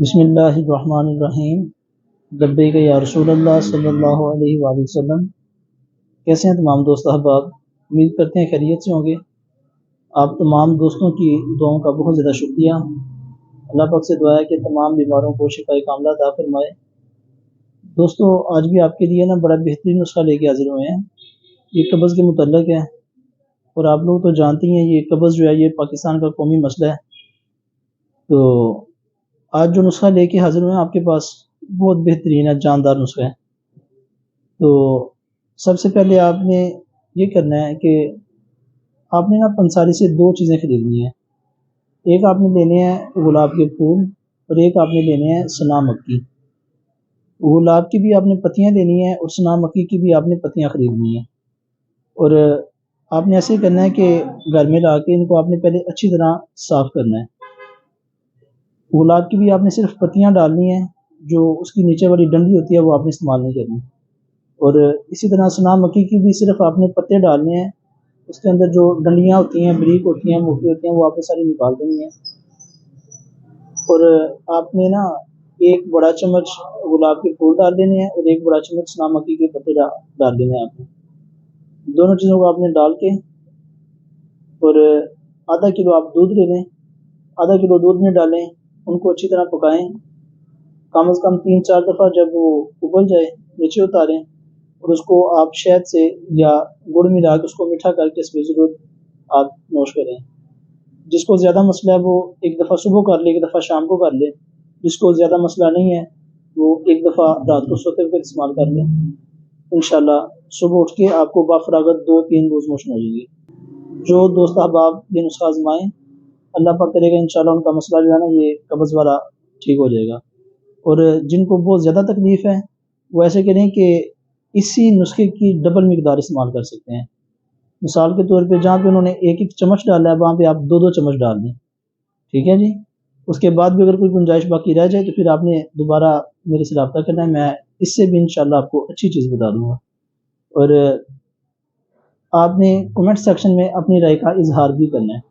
بسم اللہ الرحمن الرحیم۔ لبیک یا رسول اللہ صلی اللہ علیہ وآلہ وسلم۔ کیسے ہیں تمام دوست احباب؟ امید کرتے ہیں خیریت سے ہوں گے۔ آپ تمام دوستوں کی دعاؤں کا بہت زیادہ شکریہ۔ اللہ پاک سے دعا ہے کہ تمام بیماروں کو شفائے کاملہ عطا فرمائے۔ دوستو، آج بھی آپ کے لیے بڑا بہترین نسخہ لے کے حاضر ہوئے ہیں۔ یہ قبض کے متعلق ہے، اور آپ لوگ تو جانتے ہیں یہ قبض جو ہے یہ پاکستان کا قومی مسئلہ ہے۔ تو آج جو نسخہ لے کے حاضر ہوئے ہیں آپ کے پاس بہت بہترین ہے، جاندار نسخہ ہے۔ تو سب سے پہلے آپ نے یہ کرنا ہے کہ آپ نے پنساری سے دو چیزیں خریدنی ہیں۔ ایک آپ نے لینے ہیں گلاب کے پھول، اور ایک آپ نے لینے ہیں سنا مکی۔ گلاب کی بھی آپ نے پتیاں لینی ہیں، اور سنا مکی کی بھی آپ نے پتیاں خریدنی ہیں۔ اور آپ نے ایسے کرنا ہے کہ گھر میں لا کے ان کو آپ نے پہلے اچھی طرح صاف کرنا ہے۔ گلاب کی بھی آپ نے صرف پتیاں ڈالنی ہیں، جو اس کی نیچے والی ڈنڈی ہوتی ہے وہ آپ نے استعمال نہیں کرنی۔ اور اسی طرح سنا مکی کی بھی صرف آپ نے پتے ڈالنے ہیں، اس کے اندر جو ڈنڈیاں ہوتی ہیں، بریک ہوتی ہیں، موٹی ہوتی ہیں، وہ آپ نے ساری نکال دینی ہیں۔ اور آپ نے ایک بڑا چمچ گلاب کے پھول ڈال دینے ہیں، اور ایک بڑا چمچ سنا مکی کے پتے ڈال دینے ہیں۔ آپ نے دونوں چیزوں کو آپ نے ڈال کے، اور آدھا کلو آپ دودھ لے لیں، آدھا کلو دودھ میں ڈالیں، ان کو اچھی طرح پکائیں، کم از کم 3-4 دفعہ۔ جب وہ ابل جائے نیچے اتاریں، اور اس کو آپ شہد سے یا گڑ ملا کے اس کو میٹھا کر کے اس میں ضرور آپ نوش کریں۔ جس کو زیادہ مسئلہ ہے وہ ایک دفعہ صبح کر لے، ایک دفعہ شام کو کر لے۔ جس کو زیادہ مسئلہ نہیں ہے وہ ایک دفعہ رات کو سوتے وقت استعمال کر لیں۔ انشاءاللہ صبح اٹھ کے آپ کو بافراغت 2-3 روز موشن ہو جائے گی۔ جو دوست احباب یہ نسخہ آزمائیں، اللہ پاک کرے گا انشاءاللہ ان کا مسئلہ جو ہے یہ قبض والا ٹھیک ہو جائے گا۔ اور جن کو بہت زیادہ تکلیف ہے وہ ایسے کریں کہ اسی نسخے کی ڈبل مقدار استعمال کر سکتے ہیں۔ مثال کے طور پہ جہاں پہ انہوں نے 1 چمچ ڈالا ہے وہاں پہ آپ 2 چمچ ڈال دیں، ٹھیک ہے جی۔ اس کے بعد بھی اگر کوئی گنجائش باقی رہ جائے تو پھر آپ نے دوبارہ میرے سے رابطہ کرنا ہے، میں اس سے بھی انشاءاللہ آپ کو اچھی چیز بتا دوں گا۔ اور آپ نے کمنٹ سیکشن میں اپنی رائے کا اظہار بھی کرنا ہے۔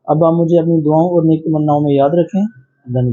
اب آپ مجھے اپنی دعاؤں اور نیک تمناؤں میں یاد رکھیں۔ اللہ نے